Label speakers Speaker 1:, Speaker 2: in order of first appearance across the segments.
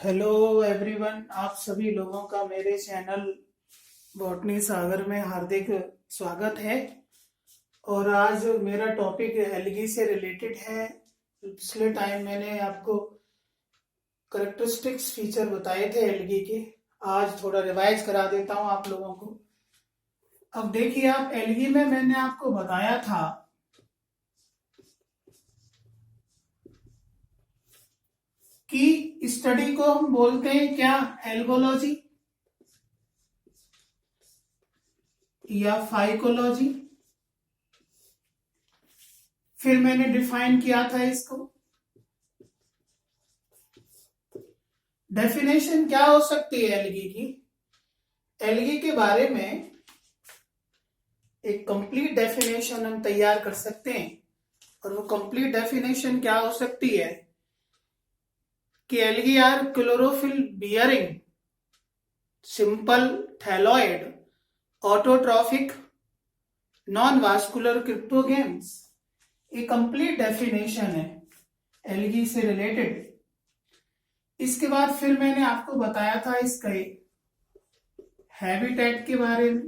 Speaker 1: Hello everyone, आप सभी लोगों का मेरे चैनल बॉटनी सागर में हार्दिक स्वागत है। और आज मेरा टॉपिक एल्गी से रिलेटेड है। पिछले टाइम मैंने आपको करेक्टरिस्टिक्स फीचर बताए थे एल्गी के। आज थोड़ा रिवाइज करा देता हूं आप लोगों को। अब देखिए, आप एल्गी में मैंने आपको बताया था कि स्टडी को हम बोलते हैं क्या, एल्गोलॉजी या फाइकोलॉजी। फिर मैंने डिफाइन किया था इसको। डेफिनेशन क्या हो सकती है एल्गी की? एल्गी के बारे में एक कंप्लीट डेफिनेशन हम तैयार कर सकते हैं। और वो कंप्लीट डेफिनेशन क्या हो सकती है कि algae are chlorophyll bearing simple thalloid autotrophic non vascular cryptogams. ये कंप्लीट डेफिनेशन है एल्गी से रिलेटेड। इसके बाद फिर मैंने आपको बताया था इसका हैबिटेट के बारे में।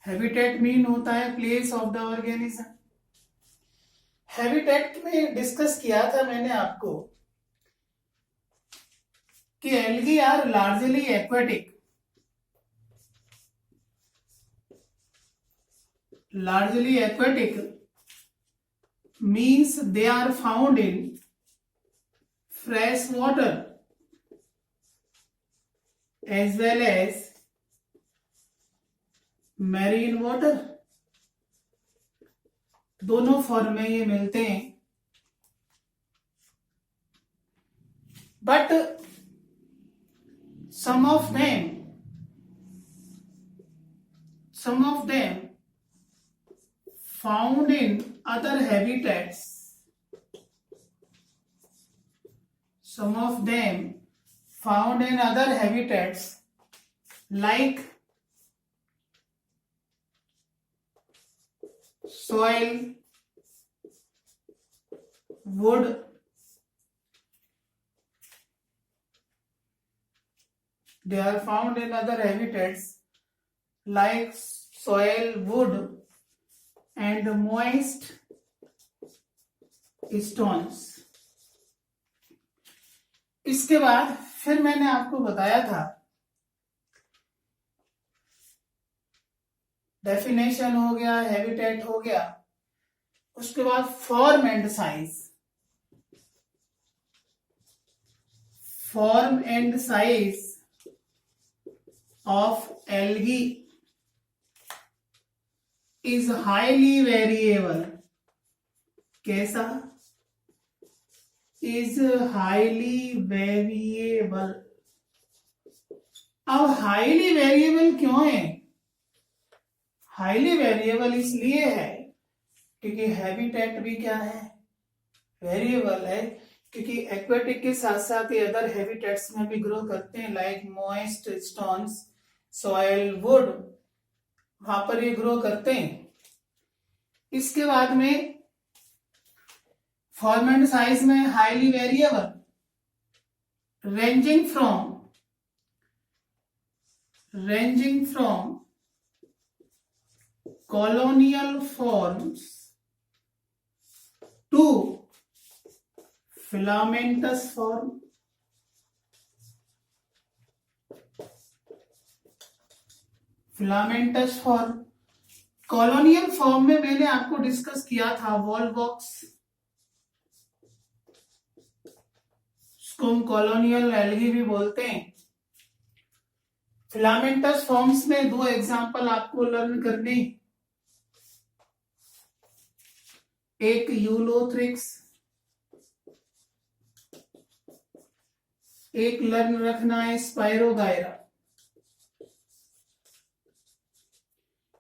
Speaker 1: हैबिटेट मीन होता है place of the organism. Habitat में डिस्कस किया था मैंने आपको कि algae are largely aquatic. Largely aquatic means they are found in fresh water as well as marine water। दोनों फॉर्म में ये मिलते हैं। But some of them found in other habitats, some of them found in other habitats like soil, wood, they are found in other habitats like soil, wood and moist stones। इसके बाद फिर मैंने आपको बताया था डेफिनेशन हो गया, habitat हो गया। उसके बाद form and size. Form and size of algae is highly variable. कैसा? Is highly variable. अब हाईली वेरिएबल क्यों है? हाईली वेरिएबल इसलिए है क्योंकि हैबिटेट भी क्या है, वेरिएबल है। क्योंकि एक्वेटिक के साथ साथ ये अदर हैबिटेट्स में भी ग्रो करते हैं like moist stones, soil, would, वहां पर ये ग्रो करते हैं। इसके बाद में फॉर्म एंड साइज में highly variable, ranging from colonial forms to filamentous form। Filamentous form, colonial form में मैंने आपको डिस्कस किया था वॉल बॉक्स, उसको हम कॉलोनियल एल्गी भी बोलते हैं। फिलामेंटस फॉर्म्स में दो एग्जांपल आपको लर्न करने, एक यूलोथ्रिक्स, एक लर्न रखना है स्पाइरोगायरा।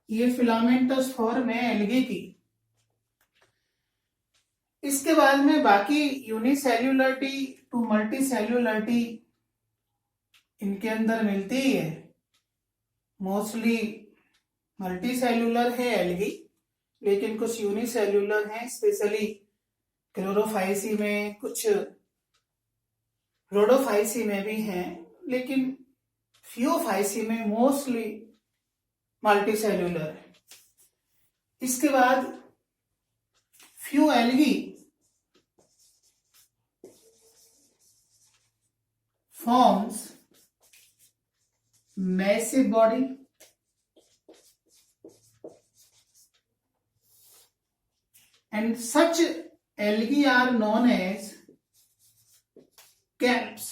Speaker 1: ये फिलामेंटस फॉर्म है एल्गी की। इसके बाद में बाकी यूनिसेल्युलरिटी टू मल्टीसेल्युलरिटी इनके अंदर मिलती ही है। मोस्टली मल्टीसेल्युलर है एल्गी, लेकिन कुछ यूनिसेल्युलर हैं, स्पेशली क्लोरोफाइसी में कुछ रोडोफाइसी में भी हैं, लेकिन फियोफाइसी में मोस्टली मल्टीसेल्यूलर है। इसके बाद few algae forms massive body and such algae are known as kelps.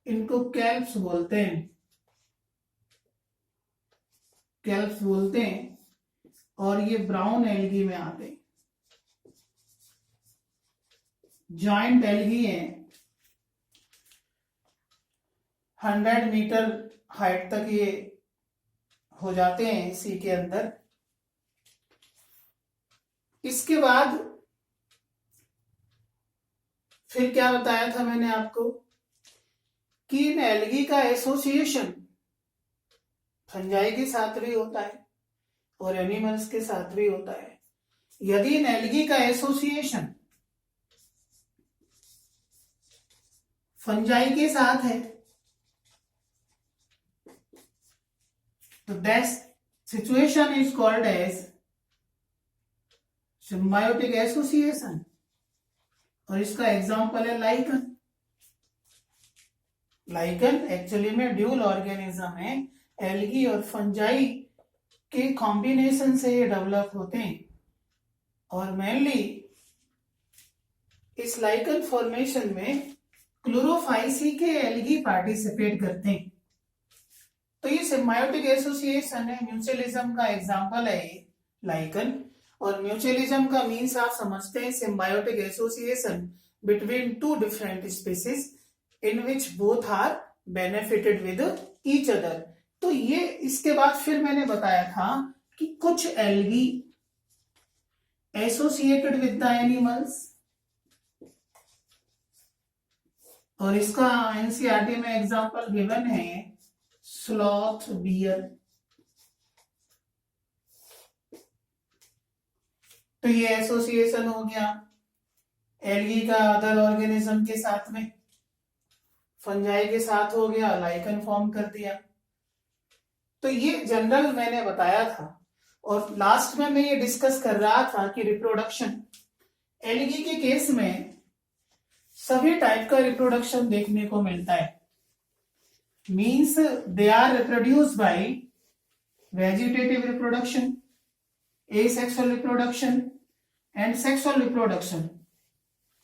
Speaker 1: इनको kelps बोलते हैं, kelps बोलते हैं, और ये ब्राउन एल्गी में आते हैं। जॉइंट एल्गी हैं, 100 मीटर हाइट तक ये हो जाते हैं सी के अंदर। इसके बाद फिर क्या बताया था मैंने आपको कि इन एल्गी का एसोसिएशन फंजाई के साथ भी होता है और एनिमल्स के साथ भी होता है। यदि इन एल्गी का एसोसिएशन फंजाई के साथ है तो that situation is called as symbiotic association, और इसका एग्जांपल है लाइकन। लाइकन एक्चुअली में ड्यूल ऑर्गेनिज्म है, एल्गी और फंजाई के कॉम्बिनेशन से ये डेवलप होते हैं, और मेनली इस लाइकन फॉर्मेशन में क्लोरोफाइसी के एल्गी पार्टिसिपेट करते हैं। तो ये सिम्बायोटिक एसोसिएशन है, म्यूचुअलिज्म का एग्जांपल है ये लाइकन। और म्यूचुअलिज्म का मीन्स आप समझते हैं symbiotic association between two different species in which both are benefited with each other. तो ये इसके बाद फिर मैंने बताया था कि कुछ algae associated with the animals, और इसका एनसीईआरटी में एग्जांपल गिवन है स्लॉथ बियर। तो ये एसोसिएशन हो गया एल्गी का अदर ऑर्गेनिज्म के साथ में, फंजाई के साथ हो गया, लाइकन फॉर्म कर दिया। तो ये जनरल मैंने बताया था, और लास्ट में मैं ये डिस्कस कर रहा था कि रिप्रोडक्शन एल्गी के केस में सभी टाइप का रिप्रोडक्शन देखने को मिलता है। Means they are reproduced by vegetative reproduction, asexual reproduction and sexual reproduction.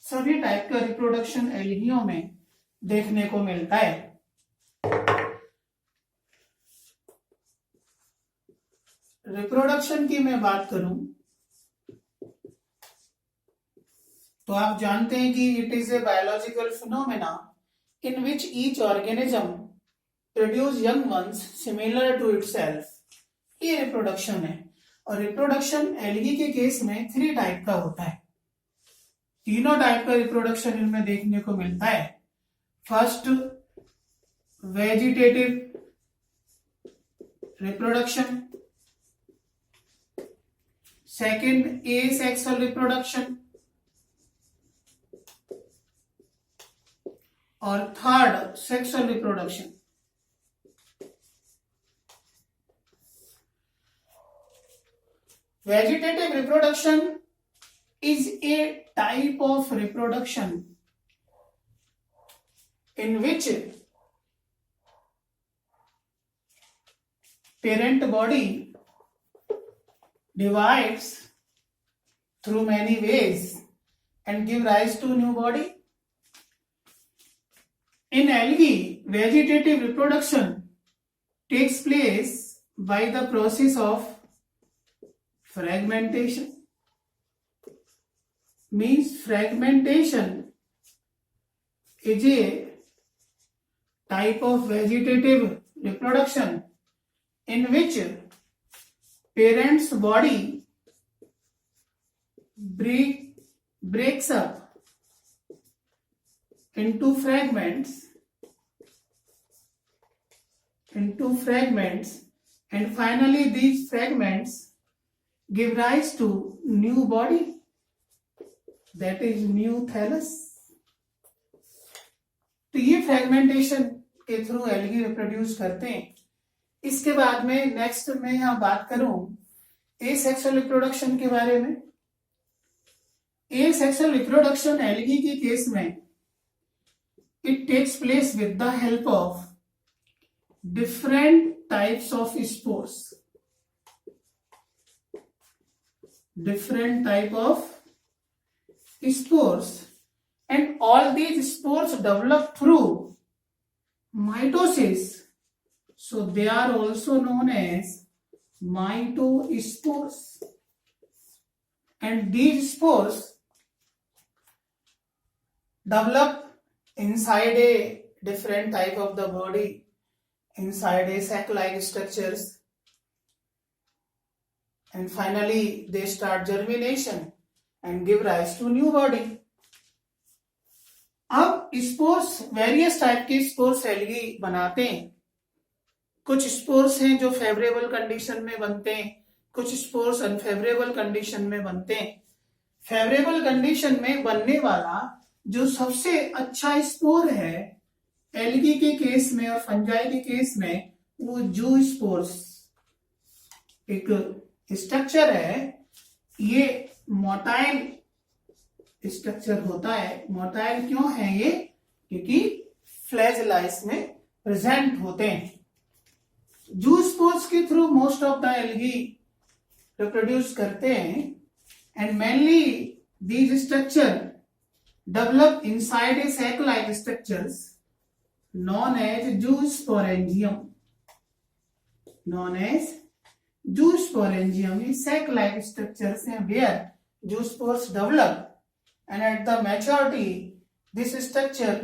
Speaker 1: सभी टाइप का रिप्रोडक्शन एल्गियों में देखने को मिलता है। रिप्रोडक्शन की मैं बात करूं तो आप जानते हैं कि it is a biological phenomena in which each organism produce young ones similar to itself. ये रिप्रोडक्शन है, और रिप्रोडक्शन एल्गी के केस में 3 टाइप का होता है। तीनों टाइप का रिप्रोडक्शन इनमें देखने को मिलता है। First vegetative reproduction, second asexual reproduction, और third sexual reproduction. Vegetative reproduction is a type of reproduction in which parent body divides through many ways and give rise to new body. In algae, vegetative reproduction takes place by the process of fragmentation. Means fragmentation is a type of vegetative reproduction in which parent's body breaks up into fragments, and finally these fragments give rise to new body, that is new thallus. तो ये fragmentation के through algae reproduce करते हैं। इसके बाद में next मैं यहाँ बात करूं एसेक्सुअल रिप्रोडक्शन के बारे में। एसेक्सुअल रिप्रोडक्शन एल्गी के केस में it takes place with the help of different types of spores, different type of spores, and all these spores develop through mitosis, so they are also known as mitospores, and these spores develop inside a different type of the body, inside a sac-like structures, and finally they start germination and give rise to new body. अब spores various type के spores algae बनाते हैं। कुछ spores हैं जो favourable condition में बनते हैं, कुछ स्पोर्स अनफेवरेबल कंडीशन में बनते हैं। फेवरेबल कंडीशन में बनने वाला जो सबसे अच्छा स्पोर है एल्गी के केस में और फंजाई के केस में वो जू स्पोर्स एक स्ट्रक्चर है। ये मोटाइल स्ट्रक्चर होता है। मोटाइल क्यों है ये? क्योंकि फ्लैजेला इसमें प्रेजेंट होते हैं। जू स्पोर्स के through most of the algae reproduce करते हैं and mainly these structure develop inside a sac like structures known as zoosporangium, known as zoosporangium is sac-like structures where zoospores develop, and at the maturity this structure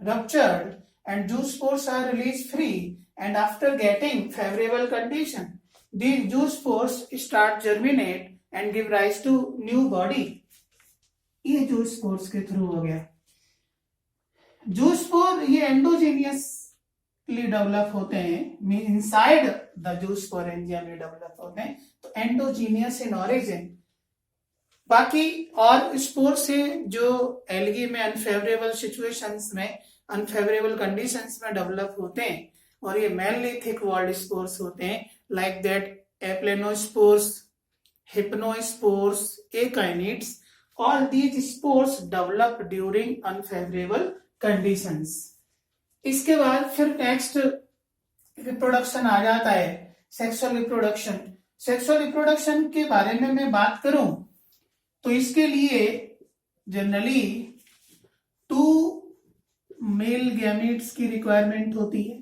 Speaker 1: ruptured and zoospores are released free, and after getting favorable condition these zoospores start germinate and give rise to new body. ये zoospores के through हो गया। Zoospore ये endogenously develop होते हैं, inside the जूस्पोरेंजियम में develop होते हैं, तो एंडोजीनियस इन ऑरिजिन। बाकी और स्पोर से जो एल्गी में अनफेवरेबल सिचुएशंस में, अनफेवरेबल कंडीशंस में डेवलप होते हैं, और ये मेनली थिक वॉल्ड स्पोर्स होते हैं, like that aplanospores, hypnospores, akinetes. All these spores develop during unfavorable conditions. इसके बाद फिर नेक्स्ट रिप्रोडक्शन आ जाता है सेक्सुअल रिप्रोडक्शन। सेक्सुअल रिप्रोडक्शन के बारे में मैं बात करूं तो इसके लिए जनरली 2 मेल गैमीट्स की रिक्वायरमेंट होती है,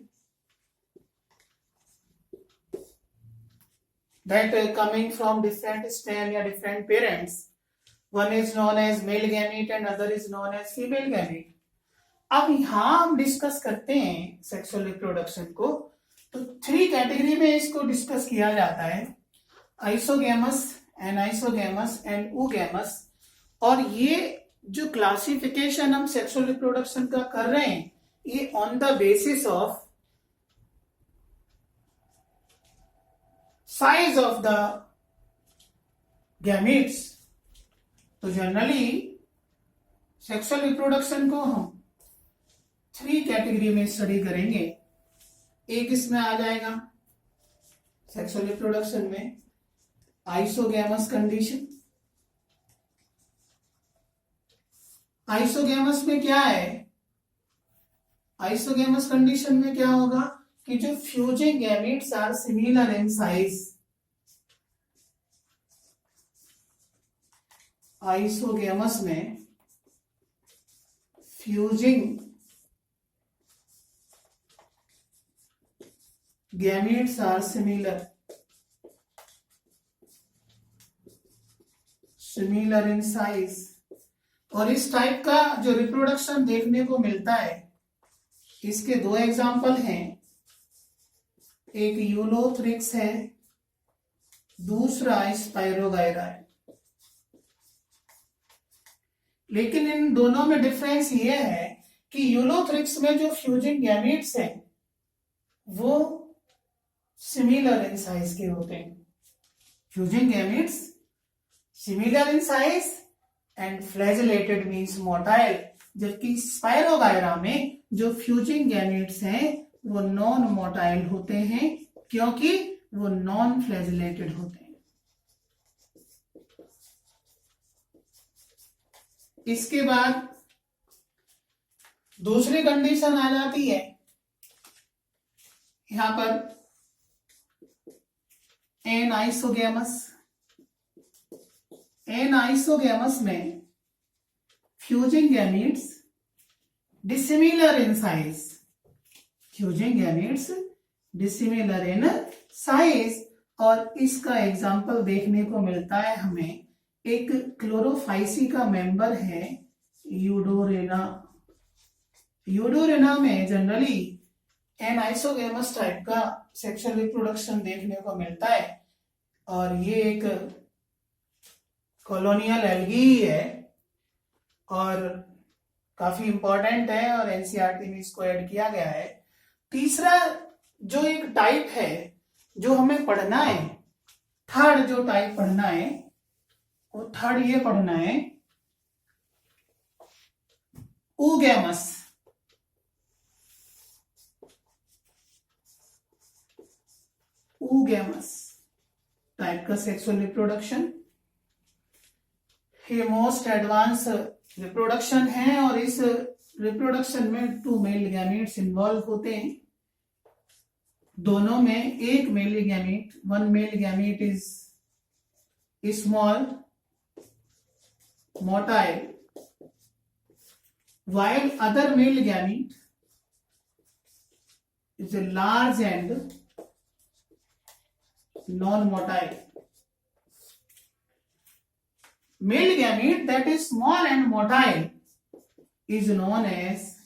Speaker 1: that coming from different stem या different parents. One is known as male gamete and other is known as female gamete. अब यहां हम डिस्कस करते हैं सेक्सुअल रिप्रोडक्शन को, तो 3 कैटेगरी में इसको डिस्कस किया जाता है, आइसोगैमस, एनाइसोगैमस एंड oogamous। और ये जो क्लासिफिकेशन हम सेक्सुअल रिप्रोडक्शन का कर रहे हैं ये on the basis of size of the gametes. तो जनरली सेक्सुअल रिप्रोडक्शन को हम 3 कैटेगरी में स्टडी करेंगे। एक इसमें आ जाएगा सेक्सुअल रिप्रोडक्शन में आइसोगैमस कंडीशन। आइसोगैमस में क्या है? आइसोगैमस कंडीशन में क्या होगा कि जो fusing gametes are similar in size. Isogamous में fusing gametes are similar in size. और इस टाइप का जो रिप्रोडक्शन देखने को मिलता है इसके 2 एग्जाम्पल हैं, एक यूलोथ्रिक्स है, दूसरा स्पाइरोगायरा है। लेकिन इन दोनों में डिफरेंस ये है कि यूलोथ्रिक्स में जो फ्यूजिंग गैमीट्स हैं वो सिमिलर इन साइज के होते हैं। Fusing gametes similar in size and flagellated means motile, जबकि स्पायरोगायरा में जो फ्यूजिंग गैमेट्स हैं वो नॉन मोटाइल होते हैं क्योंकि वो नॉन फ्लैजिलेटेड होते हैं। इसके बाद दूसरी कंडीशन आ जाती है, यहां पर एनाइसोगैमस में fusing gametes dissimilar in size, और इसका एग्जाम्पल देखने को मिलता है हमें, एक क्लोरोफाइसी का मेंबर है यूडोरेना में जनरली एनाइसोगैमस टाइप का सेक्सुअल रिप्रोडक्शन देखने को मिलता है, और ये एक कॉलोनियल एल्गी है और काफी इंपॉर्टेंट है और एनसीईआरटी में इसको ऐड किया गया है। तीसरा जो एक टाइप है जो हमें पढ़ना है, थर्ड जो टाइप पढ़ना है वो थर्ड ये पढ़ना है oogamous टाइप का सेक्सुअल रिप्रोडक्शन। ये मोस्ट एडवांस रिप्रोडक्शन है और इस रिप्रोडक्शन में 2 मेल गैमेट्स इन्वॉल्व होते हैं। दोनों में एक male gamete, 1 male gamete is small motile while other male gamete is a large and non-motile. Male gamete that is small and motile is known as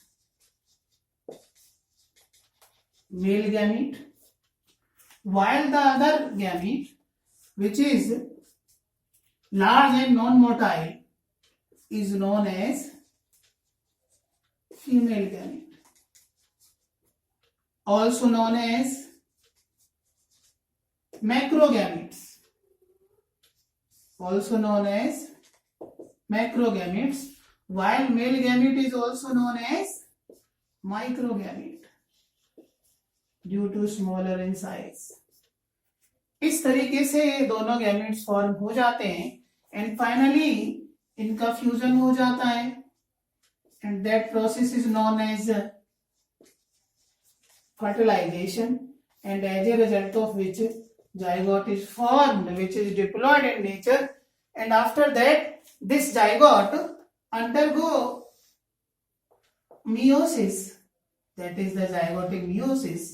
Speaker 1: male gamete, while the other gamete which is large and non-motile is known as female gamete, also known as macrogametes, while male gamete is also known as microgamete due to smaller in size. इस तरीके से ये दोनों gametes form हो जाते हैं and finally इनका fusion हो जाता है and that process is known as fertilization and as a result of which zygote is formed which is diploid in nature, and after that this zygote undergo meiosis, that is the zygotic meiosis,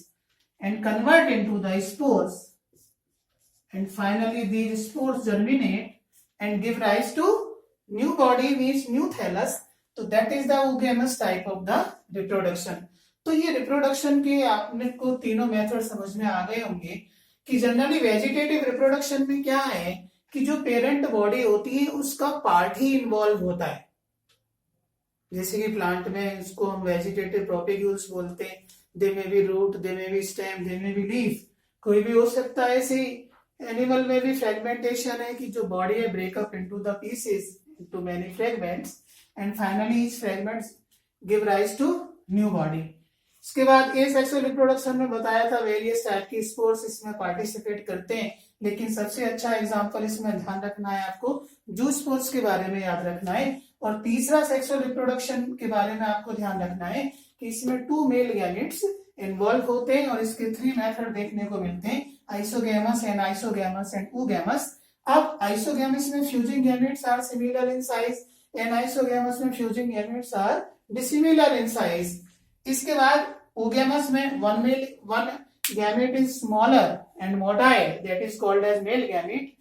Speaker 1: and convert into the spores, and finally these spores germinate and give rise to new body means new thallus. तो that is the oogamous type of the reproduction. तो ये reproduction के आपने को तीनों method समझ में आ गए होंगे कि जनरली वेजिटेटिव रिप्रोडक्शन में क्या है कि जो पेरेंट बॉडी होती है उसका पार्ट ही इन्वॉल्व होता है। जैसे कि प्लांट में इसको हम वेजिटेटिव प्रोपेग्यूल्स बोलते हैं, दे में भी रूट, दे में भी स्टेम, दे में भी लीफ, कोई भी हो सकता है। ऐसे एनिमल में भी फ्रेगमेंटेशन है कि जो बॉडी है breakup into the pieces into many fragments and finally इस fragments give rise to new body. इसके बाद ए सेक्सुअल रिप्रोडक्शन में बताया था वेरियस टाइप की स्पोर्स इसमें पार्टिसिपेट करते हैं, लेकिन सबसे अच्छा एग्जांपल इसमें ध्यान रखना है आपको जू स्पोर्स के बारे में याद रखना है। और तीसरा सेक्सुअल रिप्रोडक्शन के बारे में आपको ध्यान रखना है कि इसमें 2 मेल गैमेट्स इन्वॉल्व होते हैं और इसके 3 मेथड देखने को मिलते हैं, आइसोगैमस, एनाइसोगैमस एंड oogamous। अब आइसोगैमस में fusing gametes are similar in size, anisogamous में fusing gametes are dissimilar in size. इसके बाद oogamous में 1 gamete is smaller and motile, that is called as male gamete,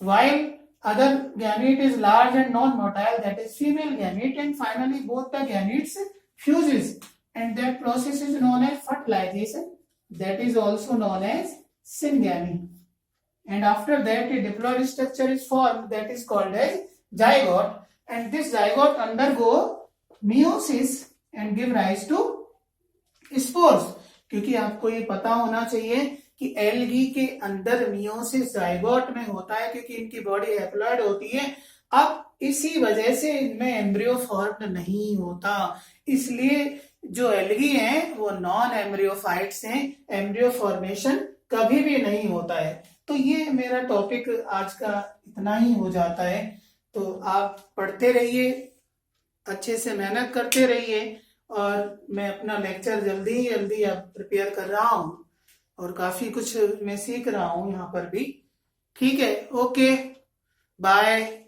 Speaker 1: while other gamete is large and non-motile, that is female gamete, and finally both the gametes fuses and that process is known as fertilization, that is also known as syngamy, and after that a diploid structure is formed that is called as zygote, and this zygote undergo meiosis and give rise to spores. क्योंकि आपको ये पता होना चाहिए कि algae के अंदर meiosis zygote में होता है, क्योंकि इनकी बॉडी हैप्लॉइड होती है अब इसी वजह से इनमें एम्ब्रियो फॉर्म नहीं होता, इसलिए जो एल्गी हैं वो नॉन एम्ब्रियोफाइट्स हैं, एम्ब्रियो फॉर्मेशन कभी भी नहीं होता है। तो ये मेरा टॉपिक आज का इतना ही हो जाता है। तो आप पढ़ते रहिए, अच्छे से मेहनत करते रहिए, और मैं अपना लेक्चर जल्दी ही जल्दी अब प्रिपेयर कर रहा हूँ, और काफी कुछ मैं सीख रहा हूँ यहाँ पर भी। ठीक है, ओके, बाय।